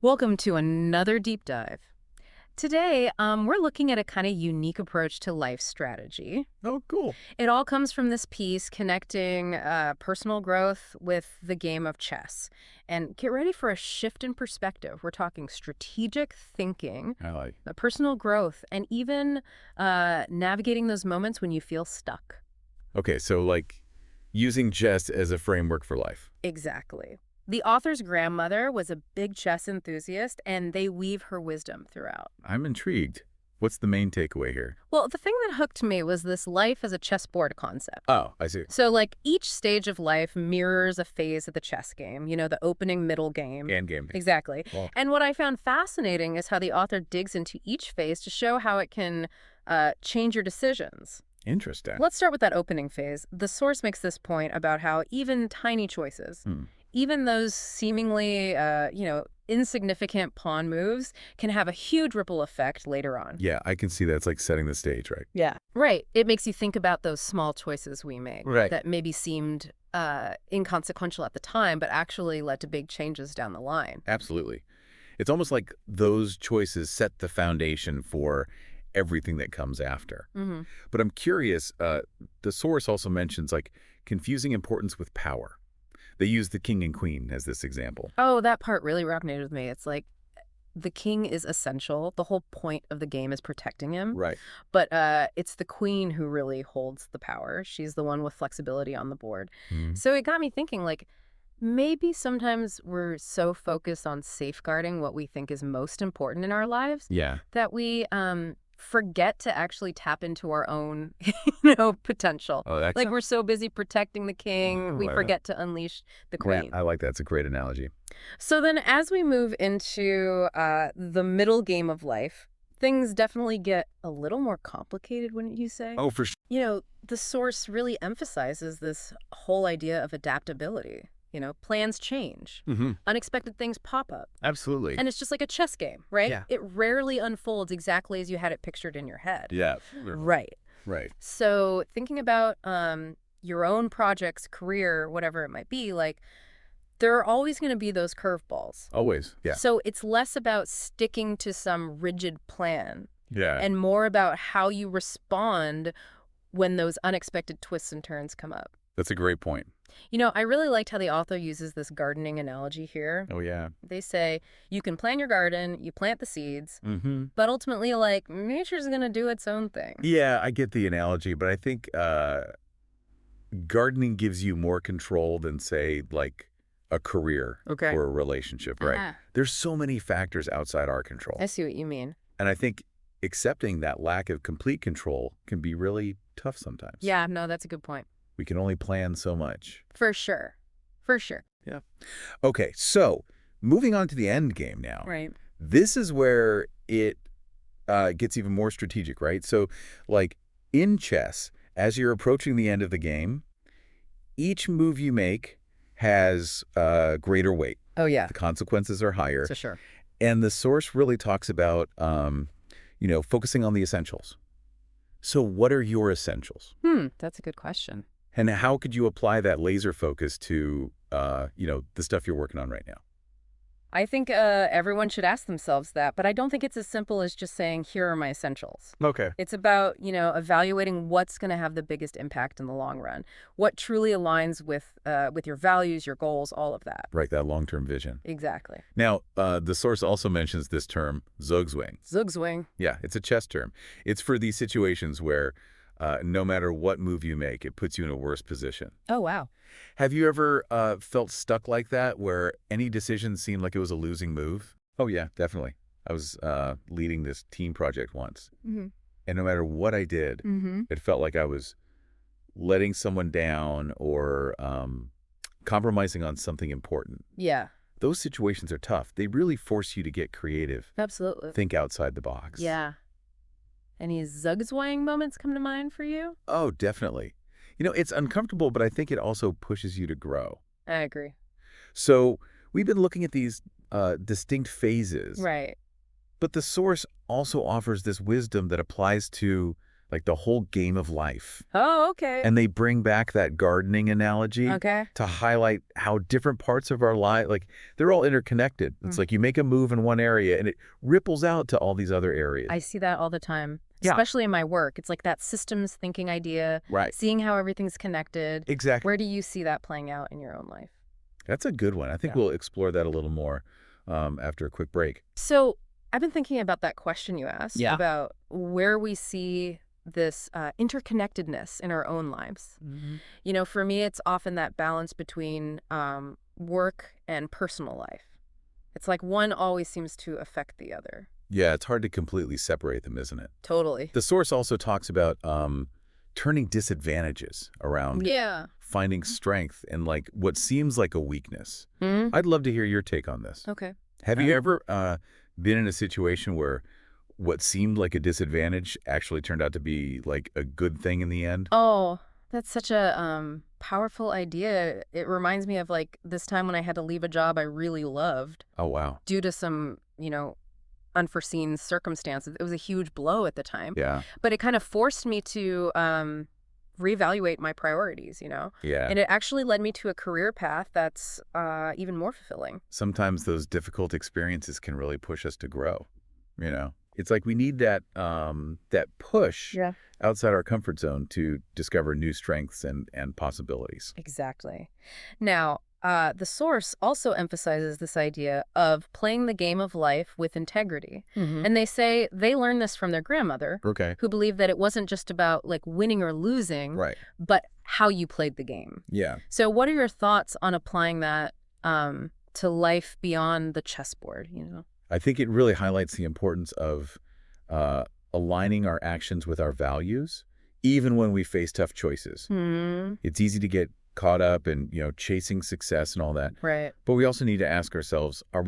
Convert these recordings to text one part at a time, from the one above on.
Welcome to another deep dive. Today, we're looking at a kind of unique approach to life strategy. Oh, cool. It all comes from this piece connecting personal growth with the game of chess. And get ready for a shift in perspective. We're talking strategic thinking, I like. personal growth, and even navigating those moments when you feel stuck. Okay, so like using chess as a framework for life. Exactly. The author's grandmother was a big chess enthusiast, and they weave her wisdom throughout. I'm intrigued. What's the main takeaway here? Well, the thing that hooked me was this life as a chessboard concept. Oh, I see. So, like, each stage of life mirrors a phase of the chess game, the opening, middle game. And game. Exactly. Well, And what I found fascinating is how the author digs into each phase to show how it can change your decisions. interesting. Let's start with that opening phase. The source makes this point about how even tiny choices, Hmm. even those seemingly, insignificant pawn moves can have a huge ripple effect later on. Yeah, I can see that. It's like setting the stage, right? Yeah. Right. It makes you think about those small choices we make Right. that maybe seemed inconsequential at the time, but actually led to big changes down the line. Absolutely. It's almost like those choices set the foundation for everything that comes after. Hmm. But I'm curious, the source also mentions like confusing importance with power. They use the king and queen as this example. Oh, that part really resonated with me. It's like the king is essential. The whole point of the game is protecting him. Right. But it's the queen who really holds the power. She's the one with flexibility on the board. Mhm. So it got me thinking, like, maybe sometimes we're so focused on safeguarding what we think is most important in our lives Yeah. that we forget to actually tap into our own, potential. Oh, that's Like we're so busy protecting the king, we Right. forget to unleash the Yeah, queen. I like that. It's a great analogy. So then as we move into the middle game of life, things definitely get a little more complicated, wouldn't you say? Oh, for sure. The source really emphasizes this whole idea of adaptability. Plans change, Hmm. unexpected things pop up. Absolutely. And it's just like a chess game, right? Yeah. It rarely unfolds exactly as you had it pictured in your head. Yeah. Right. Right. So thinking about your own projects, career, whatever it might be, like there are always going to be those curveballs. Always. Yeah. So it's less about sticking to some rigid plan Yeah. and more about how you respond when those unexpected twists and turns come up. That's a great point. I really liked how the author uses this gardening analogy here. Oh, yeah. They say you can plan your garden, you plant the seeds, Mm-hmm. but ultimately, like, nature's going to do its own thing. Yeah, I get the analogy, but I think gardening gives you more control than, say, like a career Okay. or a relationship, right? Ah, There's so many factors outside our control. I see what you mean. And I think accepting that lack of complete control can be really tough sometimes. Yeah, no, that's a good point. We can only plan so much. For sure. For sure. Yeah. Okay, so moving on to the end game now. Right. This is where it gets even more strategic, right? So, like in chess, as you're approaching the end of the game, each move you make has greater weight. Oh, yeah, The consequences are higher. for sure. And the source really talks about, focusing on the essentials. So what are your essentials? That's a good question. And how could you apply that laser focus to, the stuff you're working on right now? I think everyone should ask themselves that, but I don't think it's as simple as just saying, here are my essentials. Okay. It's about, evaluating what's going to have the biggest impact in the long run, what truly aligns with your values, your goals, all of that. Right, that long-term vision. Exactly. Now, the source also mentions this term, Zugzwang. Zugzwang. Yeah, it's a chess term. It's for these situations where no matter what move you make, it puts you in a worse position. Oh, wow. Have you ever felt stuck like that, where any decision seemed like it was a losing move? Oh, yeah, definitely. I was leading this team project once, Mm-hmm. and no matter what I did, Mm-hmm. it felt like I was letting someone down or compromising on something important. Yeah, Those situations are tough. They really force you to get creative, absolutely. think outside the box. Yeah. Any Zugzwang moments come to mind for you? Oh, definitely. It's uncomfortable, but I think it also pushes you to grow. I agree. So we've been looking at these distinct phases, Right. but the source also offers this wisdom that applies to like the whole game of life. Oh, okay. And they bring back that gardening analogy Okay. to highlight how different parts of our life, like they're all interconnected. It's like you make a move in one area and it ripples out to all these other areas. I see that all the time, Yeah. especially in my work. It's like that systems thinking idea, Right. seeing how everything's connected. Exactly. Where do you see that playing out in your own life? That's a good one. I think we'll explore that a little more after a quick break. So I've been thinking about that question you asked Yeah. about where we see this interconnectedness in our own lives. You know, for me, it's often that balance between work and personal life. It's like one always seems to affect the other. Yeah, it's hard to completely separate them, isn't it? Totally. The source also talks about turning disadvantages around, Yeah. finding strength in like what seems like a weakness. Hmm. I'd love to hear your take on this. Okay. Have you ever been in a situation where what seemed like a disadvantage actually turned out to be like a good thing in the end? Oh, that's such a powerful idea. It reminds me of like this time when I had to leave a job I really loved Oh, wow. due to some, unforeseen circumstances. It was a huge blow at the time, Yeah. but it kind of forced me to reevaluate my priorities, Yeah. and it actually led me to a career path that's even more fulfilling. Sometimes those difficult experiences can really push us to grow, you know? It's like we need that push Yeah. outside our comfort zone to discover new strengths and possibilities. Exactly. Now, the source also emphasizes this idea of playing the game of life with integrity. And they say they learned this from their grandmother, Okay. who believed that it wasn't just about like winning or losing, Right. but how you played the game. Yeah. So what are your thoughts on applying that to life beyond the chessboard, I think it really highlights the importance of aligning our actions with our values, even when we face tough choices. It's easy to get caught up in, chasing success and all that. Right. But we also need to ask ourselves, are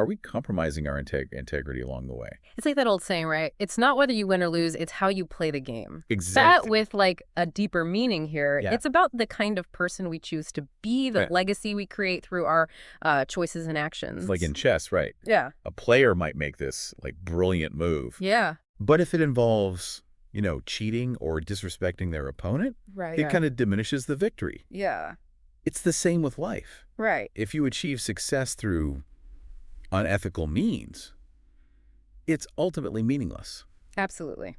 we compromising our integrity along the way? It's like that old saying, right? It's not whether you win or lose, it's how you play the game. Exactly. That with like a deeper meaning here. Yeah. It's about the kind of person we choose to be, the Right. legacy we create through our choices and actions. It's like in chess, right? Yeah. A player might make this like brilliant move. Yeah. But if it involves, cheating or disrespecting their opponent, Right. it kind of diminishes the victory. Yeah. It's the same with life. Right. If you achieve success through unethical means, it's ultimately meaningless. Absolutely.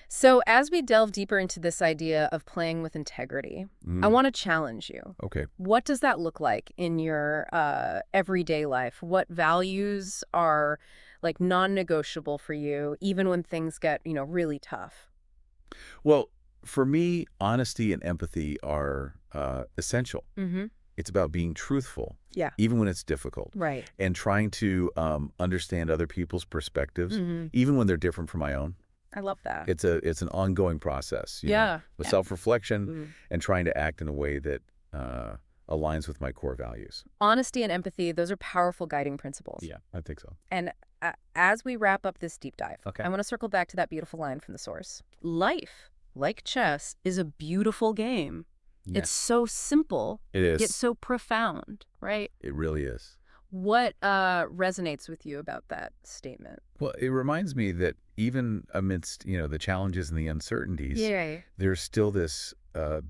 So as we delve deeper into this idea of playing with integrity, I want to challenge you. Okay. What does that look like in your everyday life? What values are like non-negotiable for you, even when things get, really tough? Well, for me, honesty and empathy are essential. It's about being truthful, Yeah. even when it's difficult, Right. and trying to understand other people's perspectives, even when they're different from my own. I love that. It's an ongoing process, Yeah. with self-reflection and trying to act in a way that aligns with my core values. Honesty and empathy, those are powerful guiding principles. Yeah, I think so. And as we wrap up this deep dive, Okay. I want to circle back to that beautiful line from the source. Life, like chess, is a beautiful game. Yeah. It's so simple, It is. yet so profound, right? It really is. What resonates with you about that statement? Well, it reminds me that even amidst, the challenges and the uncertainties, Yeah. there's still this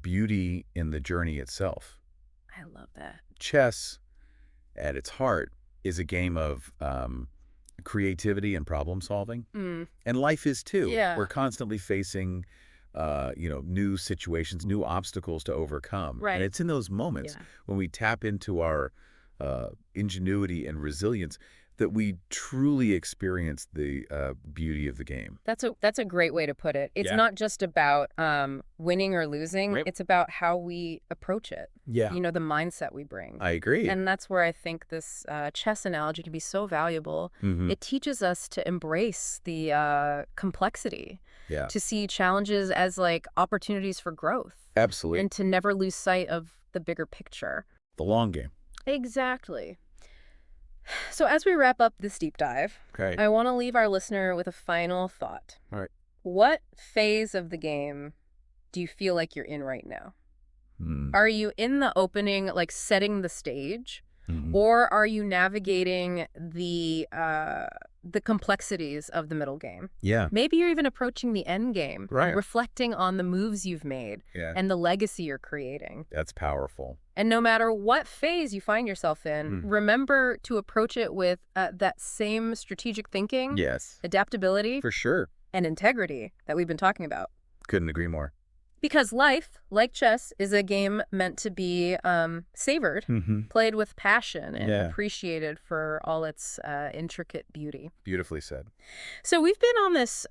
beauty in the journey itself. I love that. Chess, at its heart, is a game of creativity and problem solving. And life is too. Yeah. We're constantly facing, new situations, new obstacles to overcome. Right. And it's in those moments Yeah. when we tap into our ingenuity and resilience that we truly experience the beauty of the game. That's a great way to put it. It's Yeah. not just about winning or losing. Right. It's about how we approach it. Yeah. The mindset we bring. I agree. And that's where I think this chess analogy can be so valuable. It teaches us to embrace the complexity, Yeah. to see challenges as like opportunities for growth, Absolutely. and to never lose sight of the bigger picture. The long game. Exactly. So as we wrap up this deep dive, Okay. I want to leave our listener with a final thought. All right. What phase of the game do you feel like you're in right now? Hmm. Are you in the opening, like setting the stage? Mhm. Or are you navigating the the complexities of the middle game. Yeah. Maybe you're even approaching the end game, Right. reflecting on the moves you've made Yeah. and the legacy you're creating. That's powerful. And no matter what phase you find yourself in, remember to approach it with that same strategic thinking, Yes. adaptability, For sure. and integrity that we've been talking about. Couldn't agree more. Because life, like chess, is a game meant to be savored, played with passion, and appreciated for all its intricate beauty. Beautifully said. So we've been on this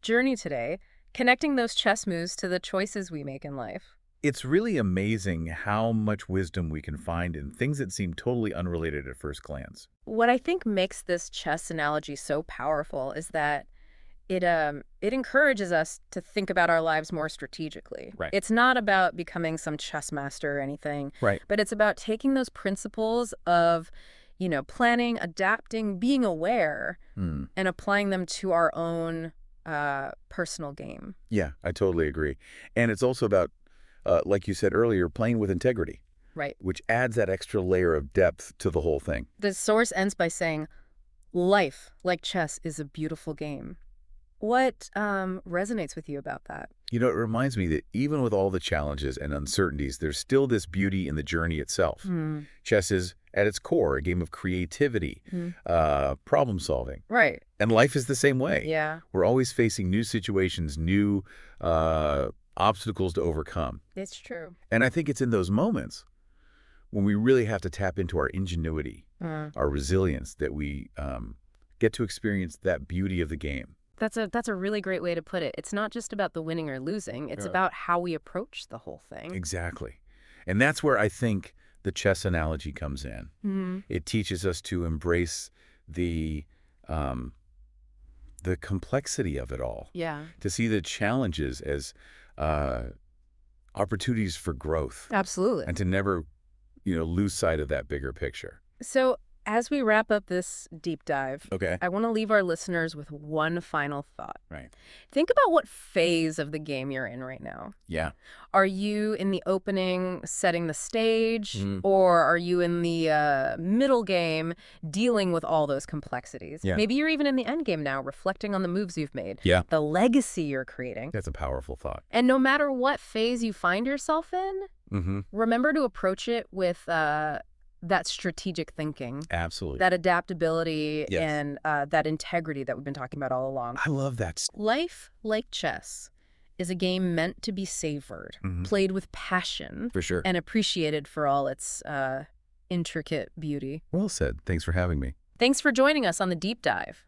journey today, connecting those chess moves to the choices we make in life. It's really amazing how much wisdom we can find in things that seem totally unrelated at first glance. What I think makes this chess analogy so powerful is that it encourages us to think about our lives more strategically. Right. It's not about becoming some chess master or anything. Right. But it's about taking those principles of, planning, adapting, being aware, and applying them to our own personal game. Yeah, I totally agree. And it's also about, like you said earlier, playing with integrity. Right. Which adds that extra layer of depth to the whole thing. The source ends by saying, life, like chess, is a beautiful game. What resonates with you about that? It reminds me that even with all the challenges and uncertainties, there's still this beauty in the journey itself. Chess is, at its core, a game of creativity, problem solving. Right. And life is the same way. Yeah. We're always facing new situations, new obstacles to overcome. It's true. And I think it's in those moments when we really have to tap into our ingenuity, our resilience, that we get to experience that beauty of the game. That's a really great way to put it. It's not just about the winning or losing. It's about how we approach the whole thing. Exactly. And that's where I think the chess analogy comes in. It teaches us to embrace the complexity of it all. Yeah. To see the challenges as opportunities for growth. Absolutely. And to never, lose sight of that bigger picture. So as we wrap up this deep dive, Okay. I want to leave our listeners with one final thought. Right. Think about what phase of the game you're in right now. Yeah. Are you in the opening, setting the stage, or are you in the middle game, dealing with all those complexities? Yeah. Maybe you're even in the end game now, reflecting on the moves you've made, Yeah. the legacy you're creating. That's a powerful thought. And no matter what phase you find yourself in, remember to approach it with that strategic thinking. Absolutely. That adaptability Yes. and that integrity that we've been talking about all along. I love that. Life, like chess, is a game meant to be savored, played with passion, For sure. and appreciated for all its intricate beauty. Well said. Thanks for having me. Thanks for joining us on The Deep Dive.